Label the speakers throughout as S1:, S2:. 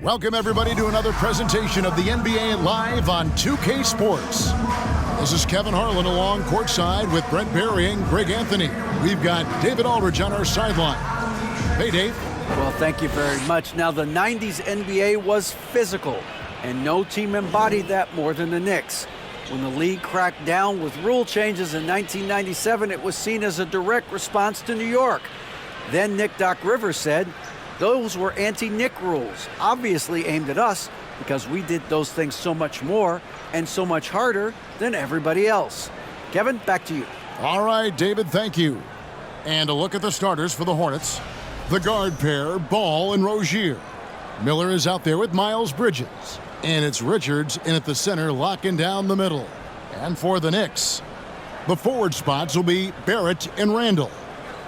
S1: Welcome, everybody, to another presentation of the NBA Live on 2K Sports. This is Kevin Harlan along courtside with Brent Barry and Greg Anthony. We've got David Aldridge on our sideline. Hey, Dave.
S2: Well, thank you very much. Now, the 90s NBA was physical, and no team embodied that more than the Knicks. When the league cracked down with rule changes in 1997, it was seen as a direct response to New York. Then Nick Doc Rivers said, those were anti-Nick rules, obviously aimed at us because we did those things so much more and so much harder than everybody else. Kevin, back to you.
S1: All right, David, thank you. And a look at the starters for the Hornets. The guard pair, Ball and Rozier. Miller is out there with Miles Bridges. And it's Richards in at the center, locking down the middle. And for the Knicks, the forward spots will be Barrett and Randall.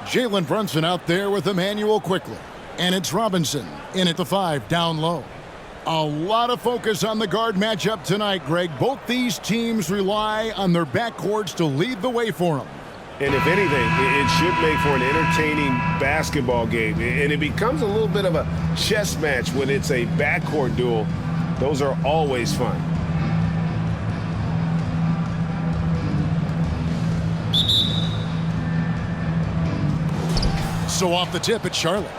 S1: Jalen Brunson out there with Emmanuel Quickly. And it's Robinson in at the 5 down low. A lot of focus on the guard matchup tonight, Greg. Both these teams rely on their backcourts to lead the way for them.
S3: And if anything, it should make for an entertaining basketball game. And it becomes a little bit of a chess match when it's a backcourt duel. Those are always fun.
S1: So off the tip, it's Charlotte.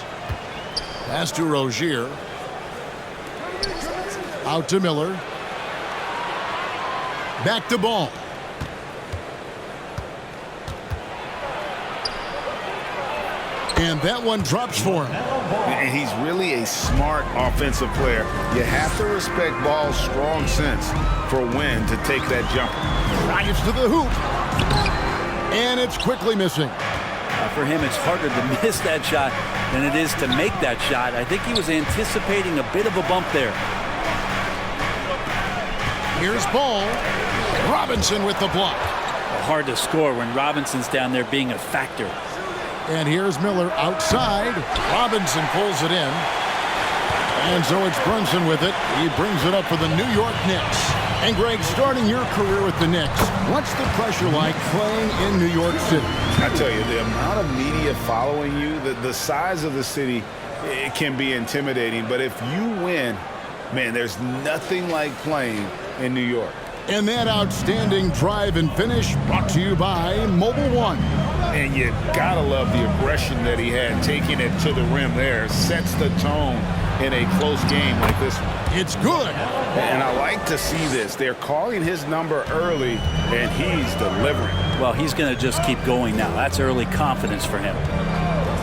S1: Pass to Rozier. Out to Miller. Back to Ball. And that one drops for him.
S3: And he's really a smart offensive player. You have to respect Ball's strong sense for when to take that jump.
S1: Drives to the hoop. And it's quickly missing.
S2: For him, it's harder to miss that shot than it is to make that shot. I think he was anticipating a bit of a bump there.
S1: Here's Ball. Robinson with the block.
S2: Hard to score when Robinson's down there being a factor.
S1: And here's Miller outside. Robinson pulls it in. And so it's Brunson with it. He brings it up for the New York Knicks. And Greg, starting your career with the Knicks, what's the pressure like playing in New York City?
S3: I tell you, the amount of media following you, the size of the city, it can be intimidating. But if you win, man, there's nothing like playing in New York.
S1: And that outstanding drive and finish brought to you by Mobile One.
S3: And you gotta love the aggression that he had, taking it to the rim there. Sets the tone in a close game like this one.
S1: It's good.
S3: And I like to see this. They're calling his number early, and he's delivering.
S2: Well, he's going to just keep going now. That's early confidence for him.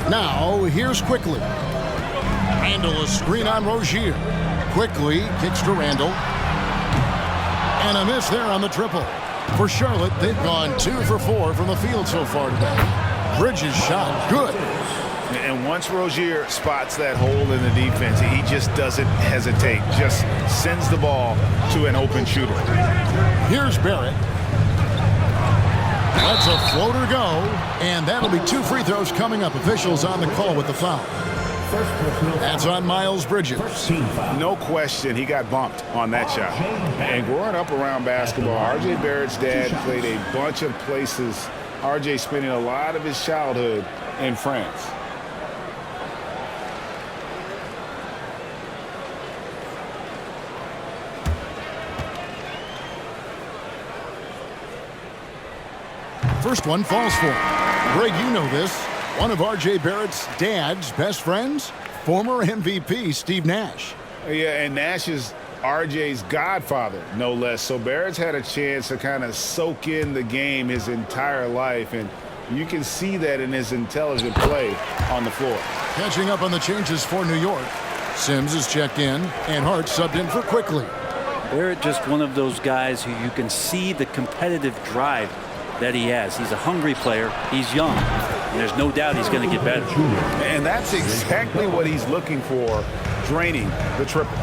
S1: Now, here's Quickly. Randall a screen on Rozier. Quickly kicks to Randall. And a miss there on the triple. For Charlotte, they've gone 2 for 4 from the field so far today. Bridges shot good.
S3: And once Rozier spots that hole in the defense, he just doesn't hesitate. Just sends the ball to an open shooter.
S1: Here's Barrett. Lets a floater go. And that'll be 2 free throws coming up. Officials on the call with the foul. That's on Miles Bridges.
S3: No question, he got bumped on that shot. And growing up around basketball, R.J. Barrett's dad played a bunch of places. R.J. spending a lot of his childhood in France.
S1: First one falls for him. Greg, you know this. One of R.J. Barrett's dad's best friends, former MVP Steve Nash.
S3: Yeah, and Nash is R.J.'s godfather, no less. So Barrett's had a chance to kind of soak in the game his entire life, and you can see that in his intelligent play on the floor.
S1: Catching up on the changes for New York. Sims is checked in, and Hart subbed in for Quickly.
S2: Barrett just one of those guys who you can see the competitive drive that he has. He's a hungry player. He's young. And there's no doubt he's going to get better.
S3: And that's exactly what he's looking for, draining the triple.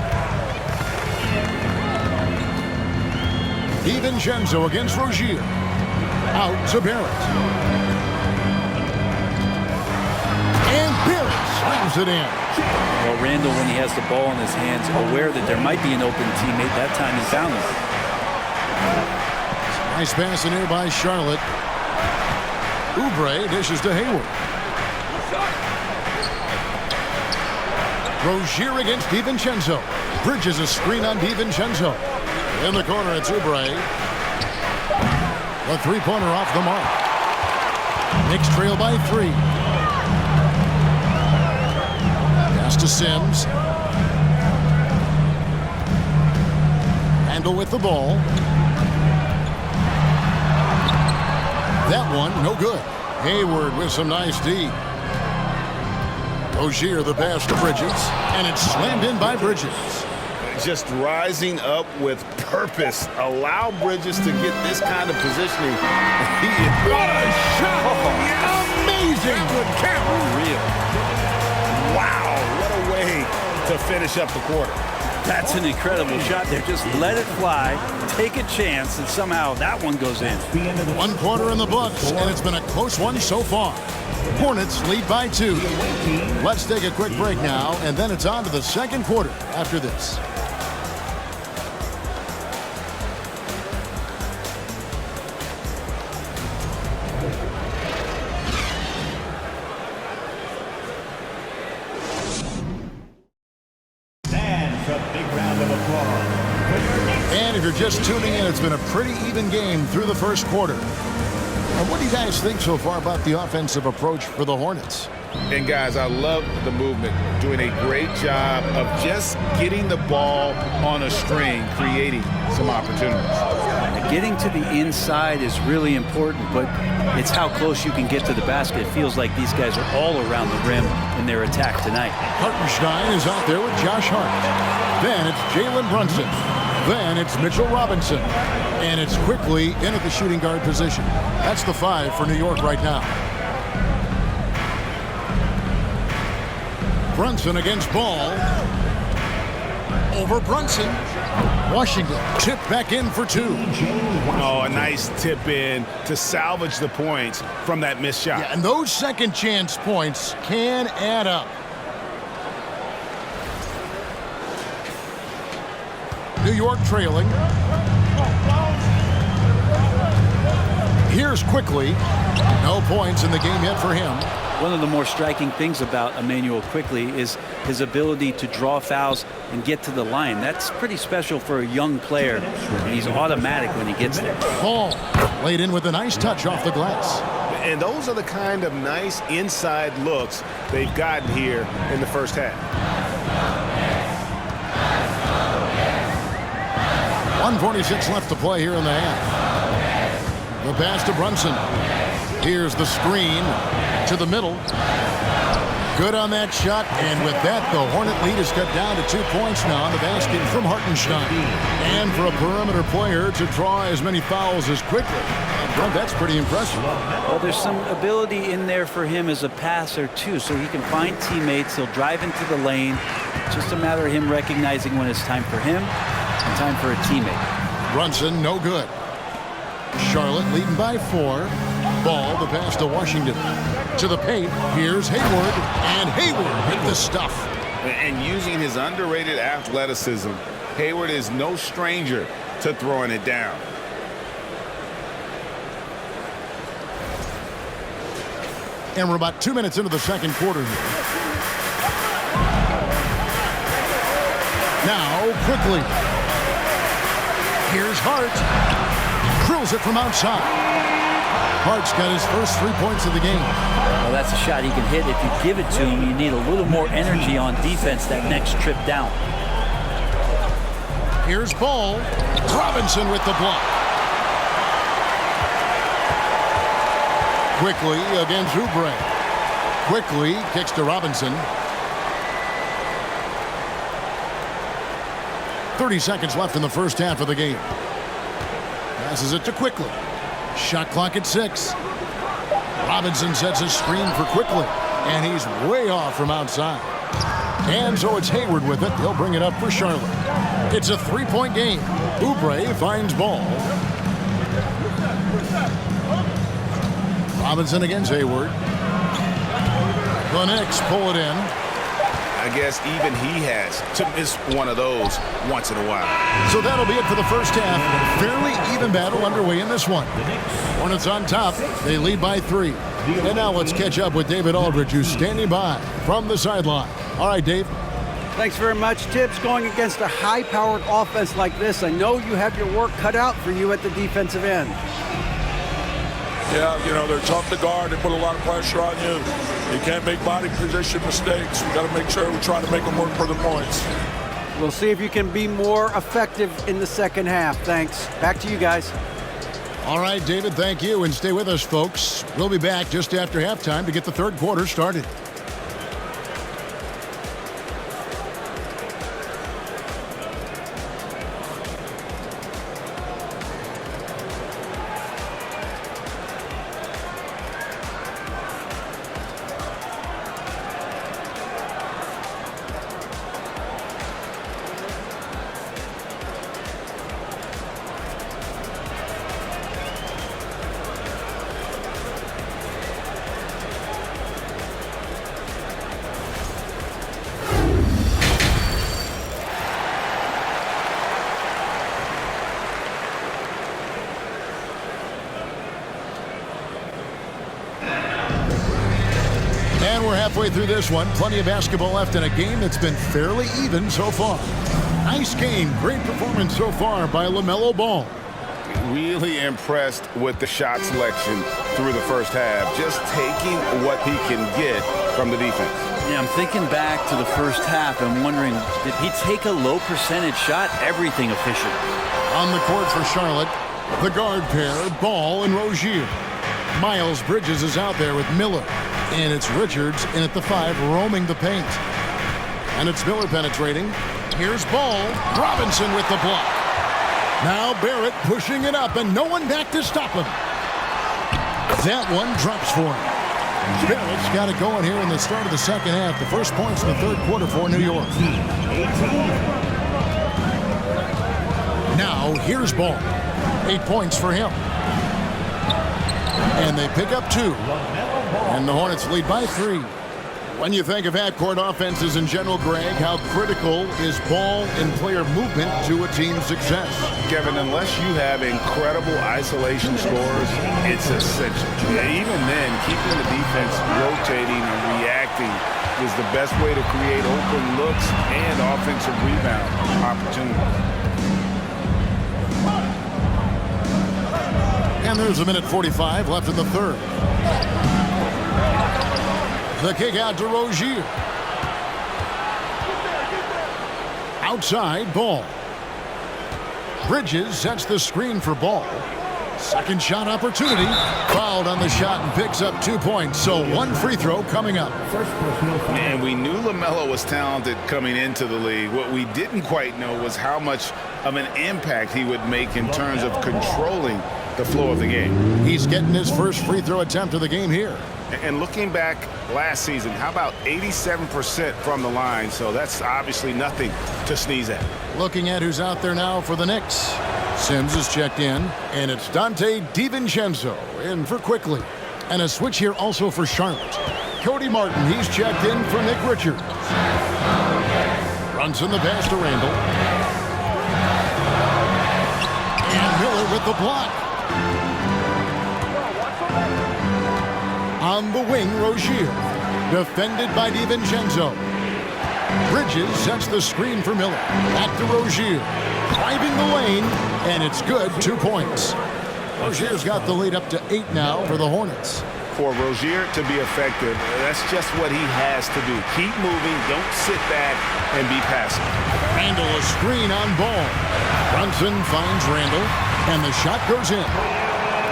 S1: DiVincenzo against Rozier. Out to Barrett. And Barrett slams it in.
S2: Well, Randall, when he has the ball in his hands, aware that there might be an open teammate, that time he found him.
S1: Nice pass in here by Charlotte. Oubre dishes to Hayward. Rozier against DiVincenzo. Bridges a screen on DiVincenzo. In the corner, it's Oubre. The three-pointer off the mark. Knicks trail by 3. Pass to Sims. Handle with the ball. That one, no good. Hayward with some nice D. Rozier the pass to Bridges, and it's slammed in by Bridges.
S3: Just rising up with purpose. Allow Bridges to get this kind of positioning.
S1: What a shot! Amazing!
S3: Unreal. Wow, what a way to finish up the quarter.
S4: That's an incredible shot there. Just let it fly, take a chance, and somehow that one goes in.
S1: 1 quarter in the books, and it's been a close one so far. Hornets lead by 2. Let's take a quick break now, and then it's on to the second quarter after this. And if you're just tuning in, it's been a pretty even game through the first quarter. And what do you guys think so far about the offensive approach for the Hornets?
S3: And guys, I love the movement. Doing a great job of just getting the ball on a string, creating some opportunities.
S4: Getting to the inside is really important, but it's how close you can get to the basket. It feels like these guys are all around the rim in their attack tonight.
S1: Hartenstein is out there with Josh Hart. Then it's Jalen Brunson. Then it's Mitchell Robinson. And it's quickly in at the shooting guard position. That's the 5 for New York right now. Brunson against Ball. Over Brunson. Washington tip back in for 2.
S3: Oh, a nice tip in to salvage the points from that missed shot.
S1: Yeah, and those second chance points can add up. New York trailing. Here's quickly. No points in the game yet for him.
S4: One of the more striking things about Emmanuel Quickly is his ability to draw fouls and get to the line. That's pretty special for a young player, and he's automatic when he gets there.
S1: Ball laid in with a nice touch off the glass.
S3: And those are the kind of nice inside looks they've gotten here in the first half.
S1: 1:46 left to play here in the half. The pass to Brunson. Here's the screen to the middle. Good on that shot, and with that, the Hornet lead is cut down to 2 points now on the basket from Hartenstein. And for a perimeter player to draw as many fouls as quickly, well, that's pretty impressive.
S4: Well, there's some ability in there for him as a passer, too, so he can find teammates. He'll drive into the lane. It's just a matter of him recognizing when it's time for him and time for a teammate.
S1: Brunson, no good. Charlotte leading by 4. Ball, the pass to Washington. To the paint, here's Hayward, and Hayward hit the stuff.
S3: And using his underrated athleticism, Hayward is no stranger to throwing it down.
S1: And we're about 2 minutes into the second quarter here. Now, quickly. Here's Hart. Drills it from outside. Hart's got his first 3 points of the game.
S4: Well, that's a shot he can hit. If you give it to him, you need a little more energy on defense that next trip down.
S1: Here's Ball. Robinson with the block. Quickly against Oubre. Quickly kicks to Robinson. 30 seconds left in the first half of the game. Passes it to Quickly. Shot clock at 6. Robinson sets a screen for Quickly, and he's way off from outside. And so it's Hayward with it. They'll bring it up for Charlotte. It's a 3-point game. Oubre finds Ball. Robinson against Hayward. The Knicks pull it in.
S3: I guess even he has to miss one of those once in a while.
S1: So that'll be it for the first half. Fairly even battle underway in this one. Hornets on top. They lead by 3. And now let's catch up with David Aldridge, who's standing by from the sideline. All right, Dave.
S2: Thanks very much, Tibbs. Going against a high-powered offense like this, I know you have your work cut out for you at the defensive end.
S5: Yeah, they're tough to guard. They put a lot of pressure on you. You can't make body position mistakes. We got to make sure we try to make them work for the points.
S2: We'll see if you can be more effective in the second half. Thanks. Back to you guys.
S1: All right, David, thank you. And stay with us, folks. We'll be back just after halftime to get the third quarter started. And we're halfway through this one. Plenty of basketball left in a game that's been fairly even so far. Nice game. Great performance so far by LaMelo Ball.
S3: Really impressed with the shot selection through the first half. Just taking what he can get from the defense.
S4: Yeah, I'm thinking back to the first half and wondering, did he take a low percentage shot? Everything efficient.
S1: On the court for Charlotte, the guard pair, Ball and Rozier. Miles Bridges is out there with Miller. And it's Richards in at the 5, roaming the paint. And it's Miller penetrating. Here's Ball. Robinson with the block. Now Barrett pushing it up, and no one back to stop him. That one drops for him. Barrett's got it going here in the start of the second half. The first points in the third quarter for New York. Now here's Ball. 8 points for him. And they pick up 2. And the Hornets lead by 3. When you think of half-court offenses in general, Greg, how critical is ball and player movement to a team's success?
S3: Kevin, unless you have incredible isolation scores, it's essential. Even then, keeping the defense rotating and reacting is the best way to create open looks and offensive rebound opportunities.
S1: And there's a minute 45 left in the third. The kick out to Rozier. Outside, Ball. Bridges sets the screen for Ball. Second shot opportunity. Fouled on the shot and picks up 2 points. So 1 free throw coming up.
S3: Man, we knew LaMelo was talented coming into the league. What we didn't quite know was how much of an impact he would make in terms of controlling the flow of the game.
S1: He's getting his first free throw attempt of the game here.
S3: And looking back last season, how about 87% from the line? So that's obviously nothing to sneeze at.
S1: Looking at who's out there now for the Knicks. Sims is checked in, and it's Dante DiVincenzo in for Quickly. And a switch here also for Charlotte. Cody Martin, he's checked in for Nick Richards. Brunson the pass to Randall. And Miller with the block. On the wing, Rozier. Defended by DiVincenzo. Bridges sets the screen for Miller. Back to Rozier. Driving the lane, and it's good. 2 points. Rozier's got the lead up to 8 now for the Hornets.
S3: For Rozier to be effective, that's just what he has to do. Keep moving, don't sit back and be passive.
S1: Randall a screen on Ball. Brunson finds Randall, and the shot goes in.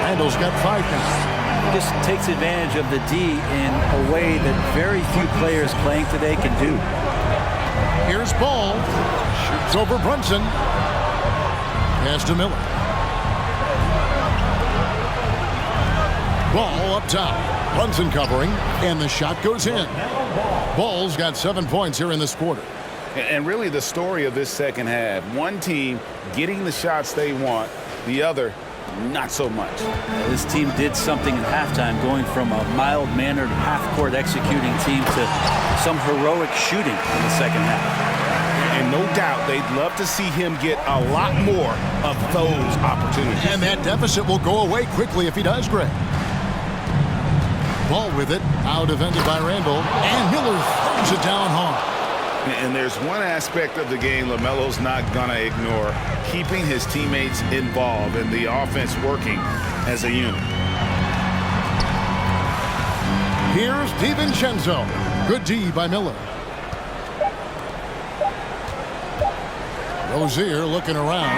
S1: Randall's got 5 now.
S4: He just takes advantage of the D in a way that very few players playing today can do.
S1: Here's Ball. Shoots over Brunson. Pass to Miller. Ball up top. Brunson covering, and the shot goes in. Ball's got 7 points here in this quarter.
S3: And really the story of this second half, one team getting the shots they want, the other not so much.
S4: This team did something at halftime, going from a mild-mannered half-court executing team to some heroic shooting in the second half.
S3: And no doubt they'd love to see him get a lot more of those opportunities.
S1: And that deficit will go away quickly if he does, Greg. Ball with it, now defended by Randall, and Miller throws it down hard.
S3: And there's one aspect of the game LaMelo's not going to ignore, keeping his teammates involved and the offense working as a unit.
S1: Here's DiVincenzo. Good D by Miller. Rozier looking around.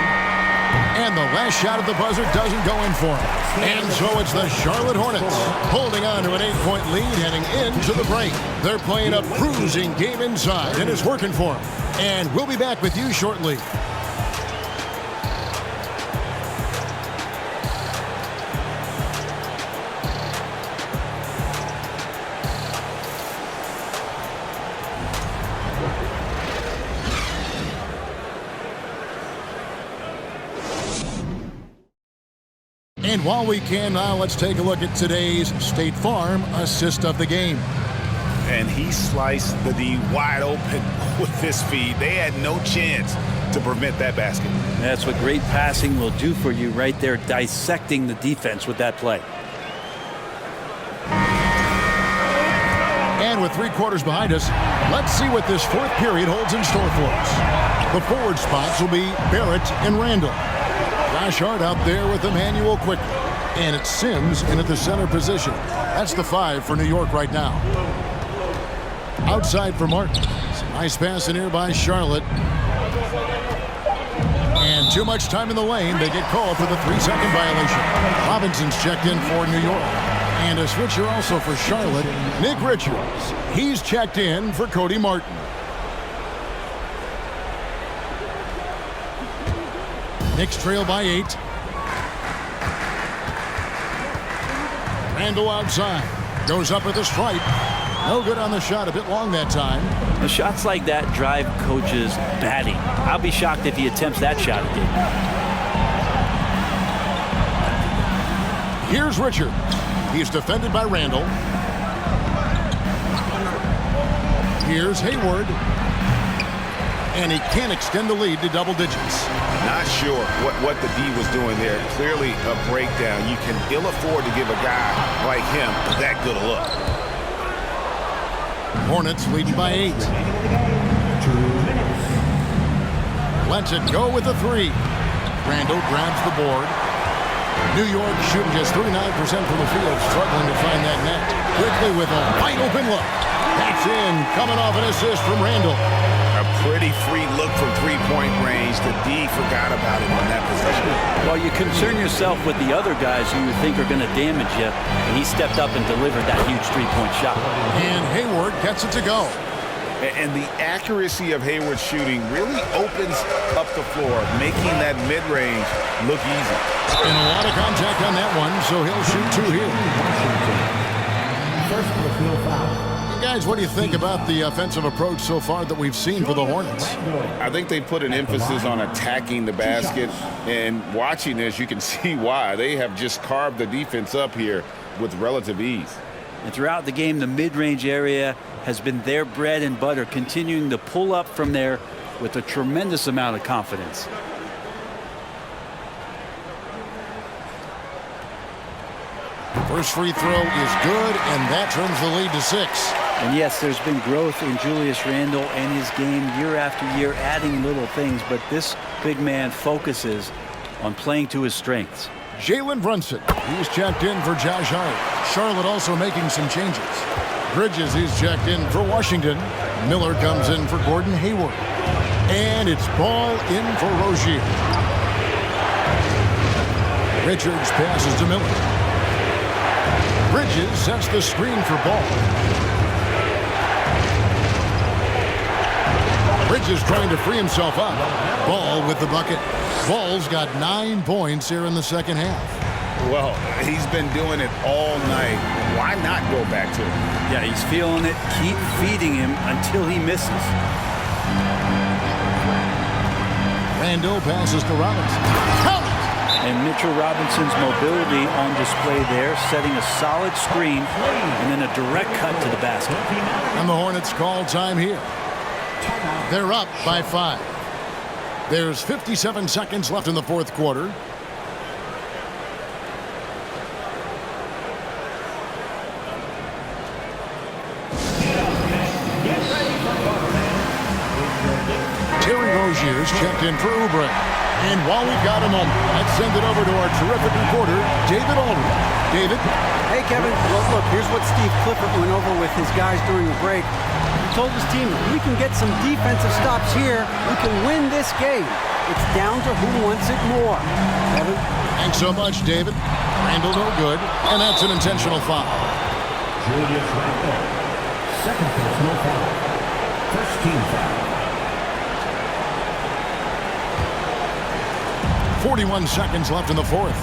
S1: And the last shot at the buzzer doesn't go in for him. And so it's the Charlotte Hornets holding on to an 8-point lead heading into the break. They're playing a bruising game inside, and it's working for them. And we'll be back with you shortly. And while we can now, let's take a look at today's State Farm assist of the game.
S3: And he sliced the D wide open with his feed. They had no chance to prevent that basket.
S4: That's what great passing will do for you right there, dissecting the defense with that play.
S1: And with 3 quarters behind us, let's see what this fourth period holds in store for us. The forward spots will be Barrett and Randall. Josh Hart out there with Emmanuel quickly. And it's Sims in at the center position. That's the 5 for New York right now. Outside for Martin. Some nice pass in here by Charlotte. And too much time in the lane. They get called for the 3-second violation. Robinson's checked in for New York. And a switcher also for Charlotte, Nick Richards. He's checked in for Cody Martin. Knicks trail by 8. Randall outside. Goes up with a stripe. No good on the shot. A bit long that time.
S4: The shots like that drive coaches batty. I'll be shocked if he attempts that shot again.
S1: Here's Richard. He's defended by Randall. Here's Hayward. And he can't extend the lead to double digits.
S3: Not sure what the D was doing there. Clearly a breakdown. You can ill afford to give a guy like him that good a look.
S1: Hornets leading by 8. Lets it go with a 3. Randall grabs the board. New York shooting just 39% from the field, struggling to find that net. Quickly with a wide open look. That's in, coming off an assist from Randall.
S3: A pretty free look from three-point range. The D forgot about it on that possession.
S4: Well, you concern yourself with the other guys who you think are going to damage you, and he stepped up and delivered that huge three-point shot.
S1: And Hayward gets it to go.
S3: And the accuracy of Hayward's shooting really opens up the floor, making that mid-range look easy.
S1: And a lot of contact on that one, so he'll shoot 2 here. Guys, what do you think about the offensive approach so far that we've seen for the Hornets?
S3: I think they put an emphasis on attacking the basket, and watching this, you can see why. They have just carved the defense up here with relative ease.
S4: And throughout the game, the mid-range area has been their bread and butter, continuing to pull up from there with a tremendous amount of confidence.
S1: First free throw is good, and that turns the lead to 6.
S4: And yes, there's been growth in Julius Randle and his game year after year, adding little things, but this big man focuses on playing to his strengths.
S1: Jalen Brunson, he's checked in for Josh Hart. Charlotte also making some changes. Bridges is checked in for Washington. Miller comes in for Gordon Hayward. And it's ball in for Rozier. Richards passes to Miller. Bridges sets the screen for Ball. Bridges trying to free himself up. Ball with the bucket. Ball's got 9 points here in the second half.
S3: Well, he's been doing it all night. Why not go back to it?
S4: Yeah, he's feeling it. Keep feeding him until he misses.
S1: Randall passes to Robinson. Count it!
S4: And Mitchell Robinson's mobility on display there, setting a solid screen and then a direct cut to the basket.
S1: And the Hornets call time here. They're up by 5. There's 57 seconds left in the fourth quarter. Rozier's checked in for Oubre. And while we've got a moment, let's send it over to our terrific reporter, David Aldridge. David?
S2: Hey, Kevin. Well, look, here's what Steve Clifford went over with his guys during the break. He told his team, if we can get some defensive stops here, we can win this game. It's down to who wants it more. Kevin?
S1: Thanks so much, David. Randall no good, and that's an intentional foul.
S6: Julius Randle, second personal foul. First team foul.
S1: 41 seconds left in the fourth.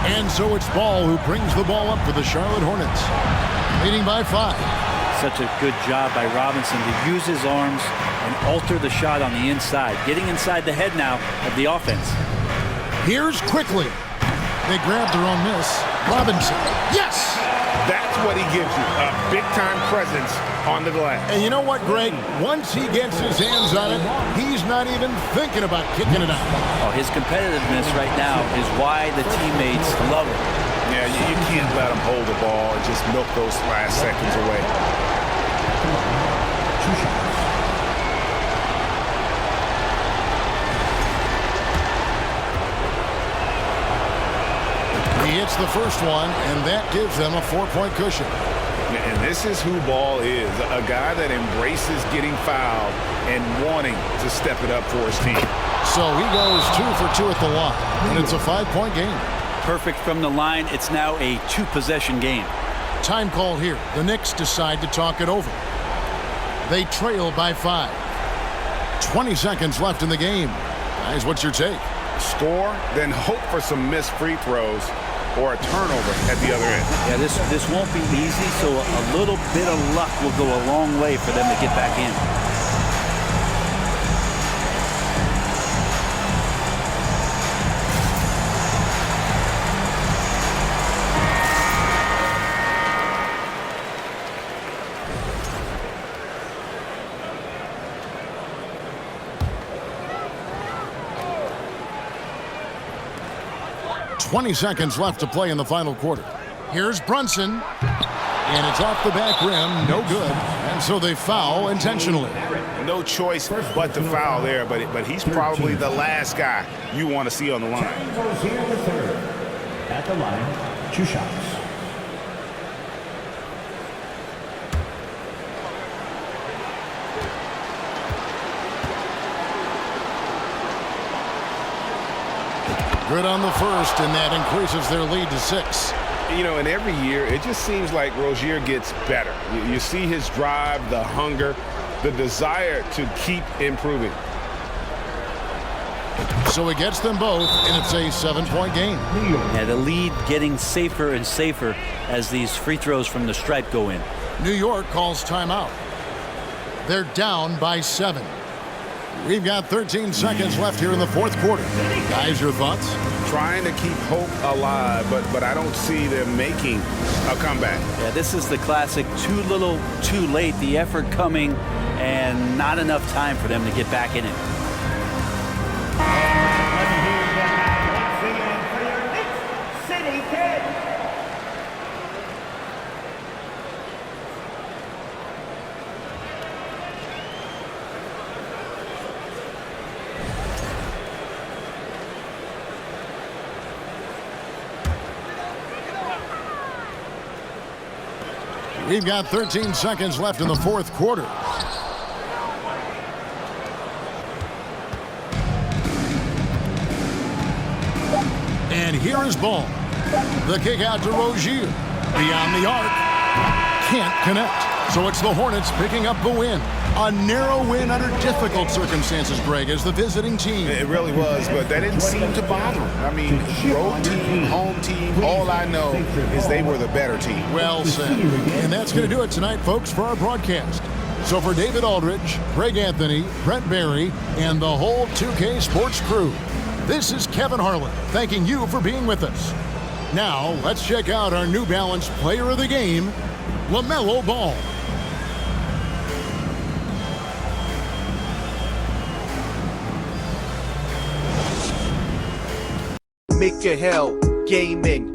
S1: And so it's Ball who brings the ball up for the Charlotte Hornets, leading by 5.
S4: Such a good job by Robinson to use his arms and alter the shot on the inside, getting inside the head now of the offense.
S1: Here's Quickly. They grab their own miss. Robinson. Yes!
S3: That's what he gives you, a big-time presence on the glass.
S1: And you know what, Greg? Once he gets his hands on it, he's not even thinking about kicking it out.
S4: Oh, his competitiveness right now is why the teammates love him.
S3: Yeah, you can't let him hold the ball and just milk those last seconds away.
S6: 2 shots.
S1: He hits the first one, and that gives them a 4-point cushion.
S3: And this is who Ball is, a guy that embraces getting fouled and wanting to step it up for his team.
S1: So he goes 2 for 2 at the line, and it's a 5-point game.
S4: Perfect from the line. It's now a 2-possession game.
S1: Time call here. The Knicks decide to talk it over. They trail by 5. 20 seconds left in the game. Guys, what's your take?
S3: Score, then hope for some missed free throws or a turnover at the other end.
S4: Yeah, this won't be easy, so a little bit of luck will go a long way for them to get back in.
S1: .20 seconds left to play in the final quarter. Here's Brunson, and it's off the back rim, no good, and so they foul intentionally.
S3: No choice but to foul there, but he's probably the last guy you want to see on the line.
S6: Rozier the third. At the line, 2 shots.
S1: Good on the first, and that increases their lead to 6.
S3: You know, and every year, it just seems like Rozier gets better. You see his drive, the hunger, the desire to keep improving.
S1: So he gets them both, and it's a 7-point game.
S4: Yeah, the lead getting safer and safer as these free throws from the stripe go in.
S1: New York calls timeout. They're down by 7. We've got 13 seconds left here in the fourth quarter. Guys, your thoughts?
S3: Trying to keep hope alive, but I don't see them making a comeback.
S4: Yeah, this is the classic too little, too late. The effort coming and not enough time for them to get back in it.
S1: We've got 13 seconds left in the fourth quarter. And here is Ball. The kick out to Rozier. Beyond the arc. Can't connect. So it's the Hornets picking up the win. A narrow win under difficult circumstances, Greg, as the visiting team.
S3: It really was, but that didn't seem to bother them. I mean, road team, home team, all I know is they were the better team.
S1: Well said. And that's going to do it tonight, folks, for our broadcast. So for David Aldridge, Greg Anthony, Brent Barry, and the whole 2K Sports crew, this is Kevin Harlan thanking you for being with us. Now, let's check out our New Balance player of the game, LaMelo Ball.
S7: Make your hell gaming.